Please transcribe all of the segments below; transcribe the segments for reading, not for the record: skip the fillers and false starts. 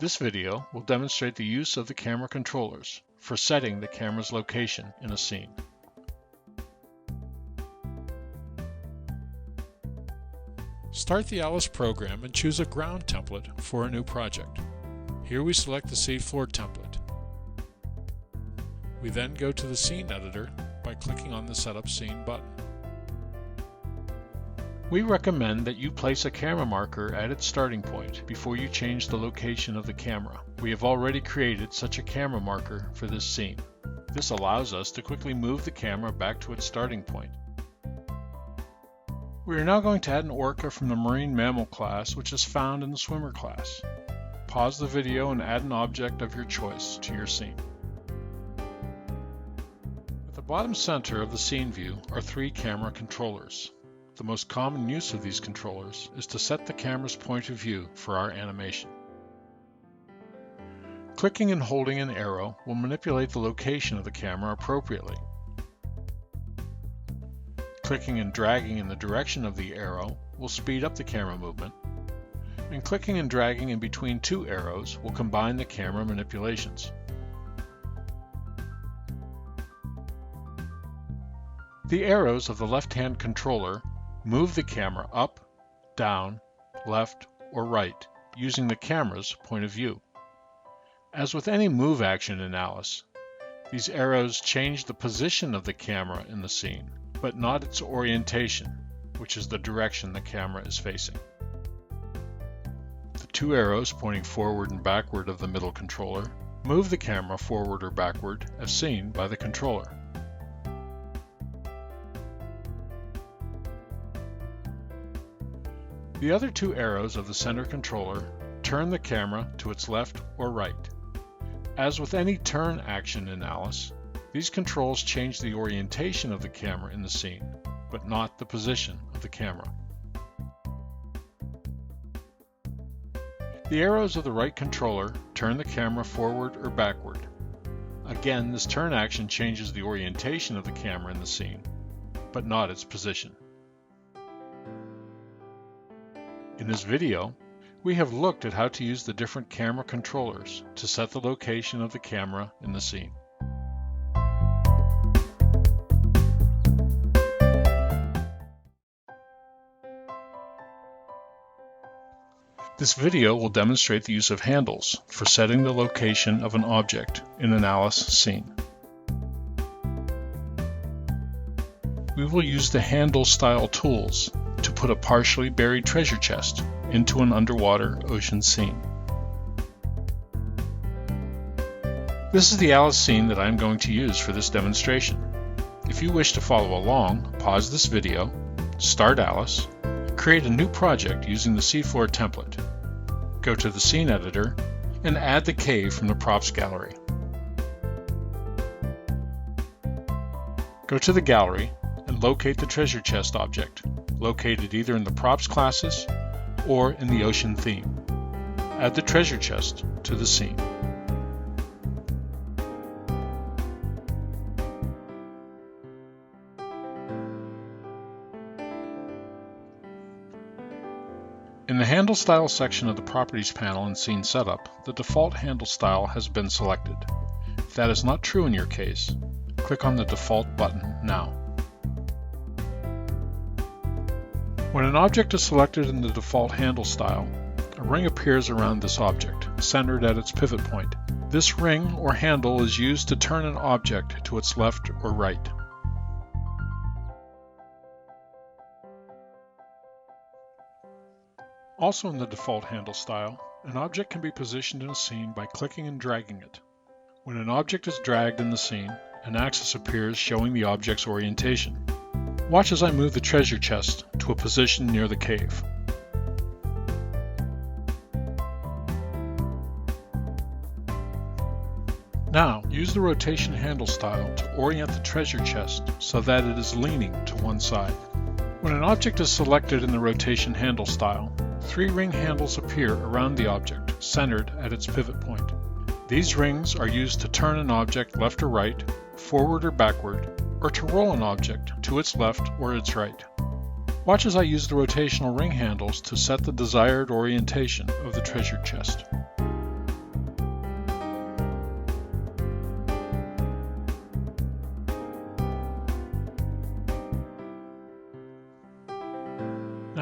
This video will demonstrate the use of the camera controllers for setting the camera's location in a scene. Start the Alice program and choose a ground template for a new project. Here we select the seafloor template. We then go to the scene editor by clicking on the Setup Scene button. We recommend that you place a camera marker at its starting point before you change the location of the camera. We have already created such a camera marker for this scene. This allows us to quickly move the camera back to its starting point. We are now going to add an orca from the marine mammal class, which is found in the swimmer class. Pause the video and add an object of your choice to your scene. At the bottom center of the scene view are 3 camera controllers. The most common use of these controllers is to set the camera's point of view for our animation. Clicking and holding an arrow will manipulate the location of the camera appropriately. Clicking and dragging in the direction of the arrow will speed up the camera movement, and clicking and dragging in between 2 arrows will combine the camera manipulations. The arrows of the left-hand controller move the camera up, down, left, or right using the camera's point of view. As with any move action in Alice, these arrows change the position of the camera in the scene, but not its orientation, which is the direction the camera is facing. The 2 arrows pointing forward and backward of the middle controller move the camera forward or backward as seen by the controller. The other 2 arrows of the center controller turn the camera to its left or right. As with any turn action in Alice, these controls change the orientation of the camera in the scene, but not the position of the camera. The arrows of the right controller turn the camera forward or backward. Again, this turn action changes the orientation of the camera in the scene, but not its position. In this video, we have looked at how to use the different camera controllers to set the location of the camera in the scene. This video will demonstrate the use of handles for setting the location of an object in an Alice scene. We will use the handle style tools to put a partially buried treasure chest into an underwater ocean scene. This is the Alice scene that I am going to use for this demonstration. If you wish to follow along, pause this video, start Alice, create a new project using the seafloor template, go to the scene editor, and add the cave from the props gallery. Go to the gallery and locate the treasure chest object, located either in the props classes or in the ocean theme. Add the treasure chest to the scene. In the Handle Style section of the Properties panel in Scene Setup, the default handle style has been selected. If that is not true in your case, click on the Default button now. When an object is selected in the default handle style, a ring appears around this object, centered at its pivot point. This ring or handle is used to turn an object to its left or right. Also in the default handle style, an object can be positioned in a scene by clicking and dragging it. When an object is dragged in the scene, an axis appears showing the object's orientation. Watch as I move the treasure chest to a position near the cave. Now, use the rotation handle style to orient the treasure chest so that it is leaning to one side. When an object is selected in the rotation handle style, 3 ring handles appear around the object, centered at its pivot point. These rings are used to turn an object left or right, forward or backward, or to roll an object to its left or its right. Watch as I use the rotational ring handles to set the desired orientation of the treasure chest.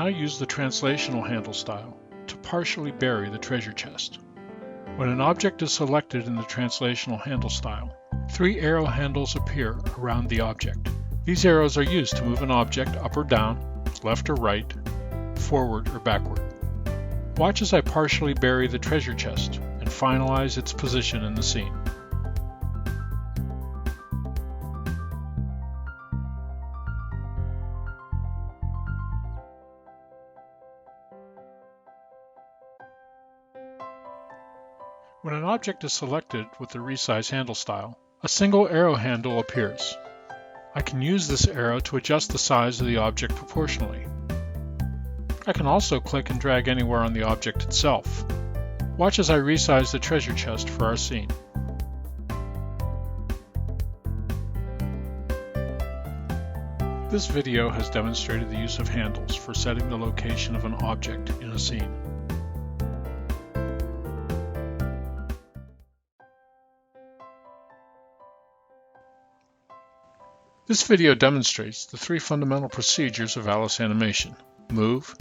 Now use the translational handle style to partially bury the treasure chest. When an object is selected in the translational handle style, 3 arrow handles appear around the object. These arrows are used to move an object up or down, left or right, forward or backward. Watch as I partially bury the treasure chest and finalize its position in the scene. When an object is selected with the resize handle style, a single arrow handle appears. I can use this arrow to adjust the size of the object proportionally. I can also click and drag anywhere on the object itself. Watch as I resize the treasure chest for our scene. This video has demonstrated the use of handles for setting the location of an object in a scene. This video demonstrates the 3 fundamental procedures of Alice animation: move,